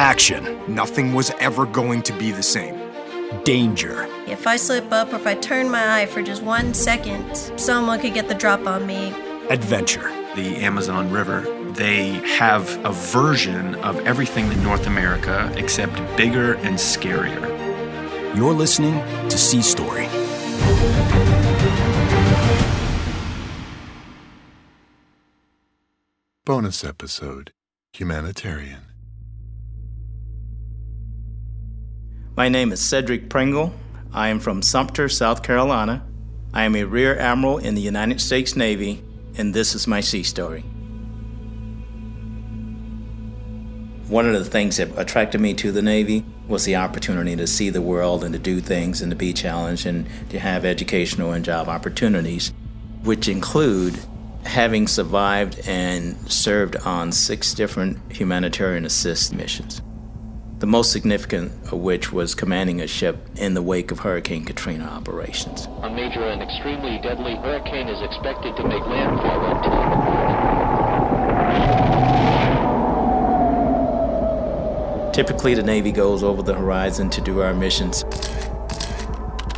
Action. Nothing was ever going to be the same. Danger. If I slip up or if I turn my eye for just 1 second, someone could get the drop on me. Adventure. The Amazon River, they have a version of everything in North America except bigger and scarier. You're listening to Sea Story. Bonus episode, Humanitarian. My name is Cedric Pringle. I am from Sumter, South Carolina. I am a Rear Admiral in the United States Navy, and this is my sea story. One of the things that attracted me to the Navy was the opportunity to see the world and to do things and to be challenged and to have educational and job opportunities, which include having survived and served on 6 different humanitarian assist missions. The most significant of which was commanding a ship in the wake of Hurricane Katrina operations. A major and extremely deadly hurricane is expected to make landfall up to the morning. Typically, the Navy goes over the horizon to do our missions.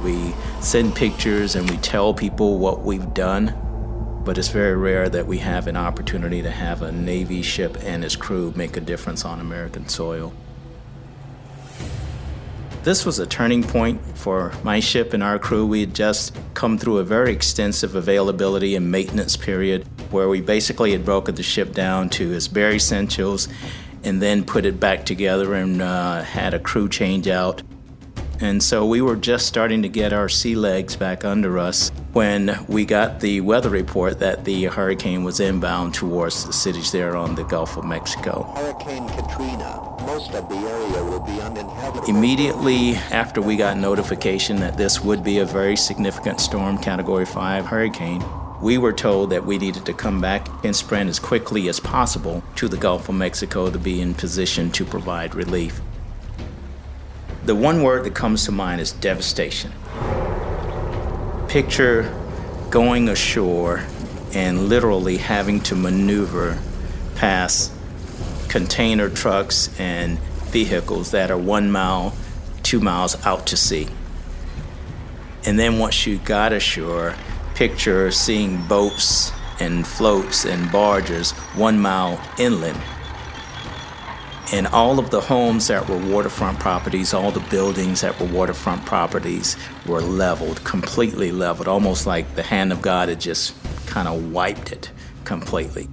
We send pictures and we tell people what we've done, but it's very rare that we have an opportunity to have a Navy ship and its crew make a difference on American soil. This was a turning point for my ship and our crew. We had just come through a very extensive availability and maintenance period where we basically had broken the ship down to its bare essentials and then put it back together and had a crew change out. And so we were just starting to get our sea legs back under us when we got the weather report that the hurricane was inbound towards the cities there on the Gulf of Mexico. Hurricane Katrina. Most of the area will be uninhabitable. Immediately after we got notification that this would be a very significant storm, Category 5 hurricane, we were told that we needed to come back and sprint as quickly as possible to the Gulf of Mexico to be in position to provide relief. The one word that comes to mind is devastation. Picture going ashore and literally having to maneuver past container trucks and vehicles that are 1 mile, 2 miles out to sea. And then once you got ashore, picture seeing boats and floats and barges 1 mile inland. And all of the homes that were waterfront properties, all the buildings that were waterfront properties were leveled, completely leveled, almost like the hand of God had just kind of wiped it completely.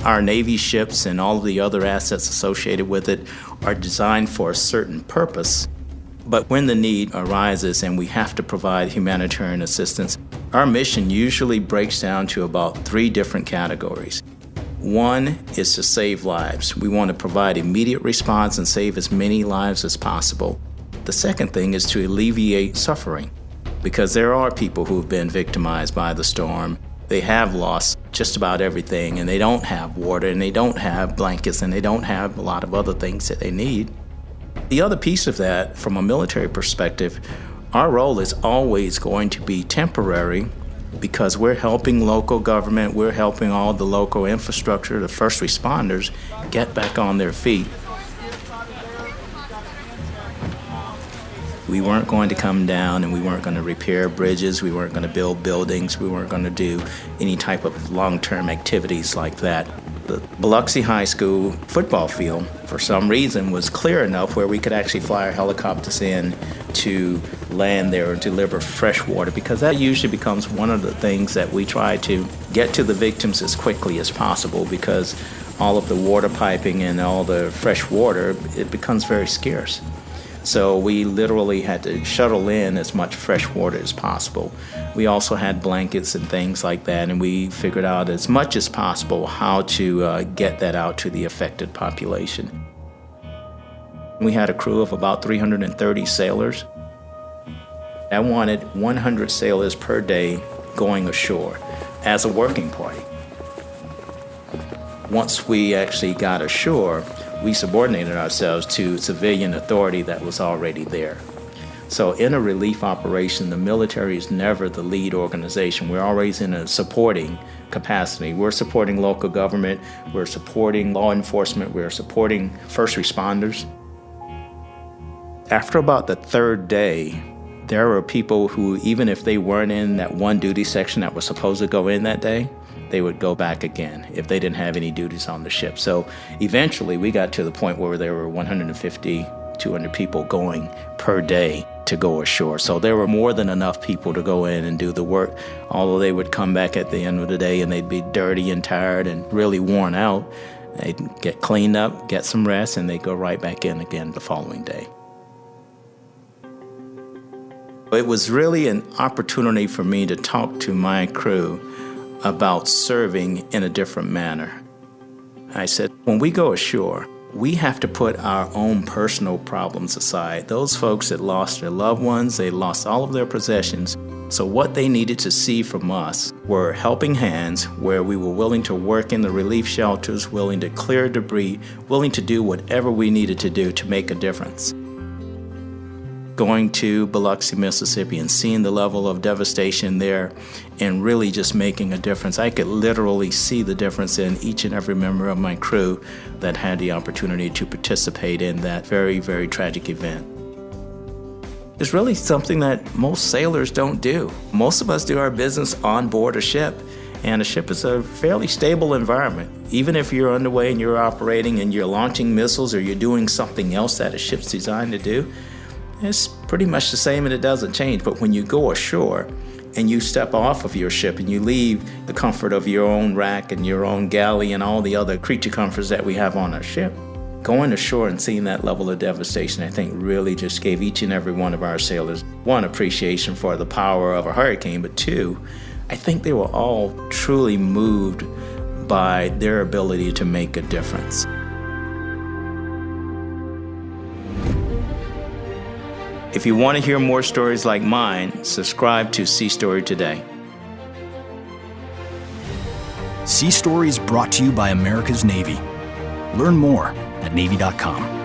Our Navy ships and all of the other assets associated with it are designed for a certain purpose, but when the need arises and we have to provide humanitarian assistance, our mission usually breaks down to about 3 different categories. One is to save lives. We want to provide immediate response and save as many lives as possible. The second thing is to alleviate suffering, because there are people who have been victimized by the storm. They have lost just about everything, and they don't have water, and they don't have blankets, and they don't have a lot of other things that they need. The other piece of that, from a military perspective, our role is always going to be temporary because we're helping local government, we're helping all the local infrastructure, the first responders, get back on their feet. We weren't going to come down and we weren't going to repair bridges, we weren't going to build buildings, we weren't going to do any type of long-term activities like that. The Biloxi High School football field, for some reason, was clear enough where we could actually fly our helicopters in to land there and deliver fresh water, because that usually becomes one of the things that we try to get to the victims as quickly as possible, because all of the water piping and all the fresh water, it becomes very scarce. So we literally had to shuttle in as much fresh water as possible. We also had blankets and things like that, and we figured out as much as possible how to get that out to the affected population. We had a crew of about 330 sailors. I wanted 100 sailors per day going ashore as a working party. Once we actually got ashore, we subordinated ourselves to civilian authority that was already there. So in a relief operation, the military is never the lead organization. We're always in a supporting capacity. We're supporting local government, we're supporting law enforcement, we're supporting first responders. After about the third day, there were people who, even if they weren't in that one duty section that was supposed to go in that day, they would go back again if they didn't have any duties on the ship. So eventually we got to the point where there were 150, 200 people going per day to go ashore. So there were more than enough people to go in and do the work, although they would come back at the end of the day and they'd be dirty and tired and really worn out. They'd get cleaned up, get some rest, and they'd go right back in again the following day. It was really an opportunity for me to talk to my crew about serving in a different manner. I said, when we go ashore, we have to put our own personal problems aside. Those folks that lost their loved ones, they lost all of their possessions. So what they needed to see from us were helping hands where we were willing to work in the relief shelters, willing to clear debris, willing to do whatever we needed to do to make a difference. Going to Biloxi, Mississippi and seeing the level of devastation there and really just making a difference. I could literally see the difference in each and every member of my crew that had the opportunity to participate in that very, very tragic event. It's really something that most sailors don't do. Most of us do our business on board a ship, and a ship is a fairly stable environment. Even if you're underway and you're operating and you're launching missiles or you're doing something else that a ship's designed to do, it's pretty much the same and it doesn't change. But when you go ashore and you step off of your ship and you leave the comfort of your own rack and your own galley and all the other creature comforts that we have on our ship, going ashore and seeing that level of devastation, I think really just gave each and every one of our sailors, one, appreciation for the power of a hurricane, but two, I think they were all truly moved by their ability to make a difference. If you want to hear more stories like mine, subscribe to Sea Story Today. Sea Story is brought to you by America's Navy. Learn more at Navy.com.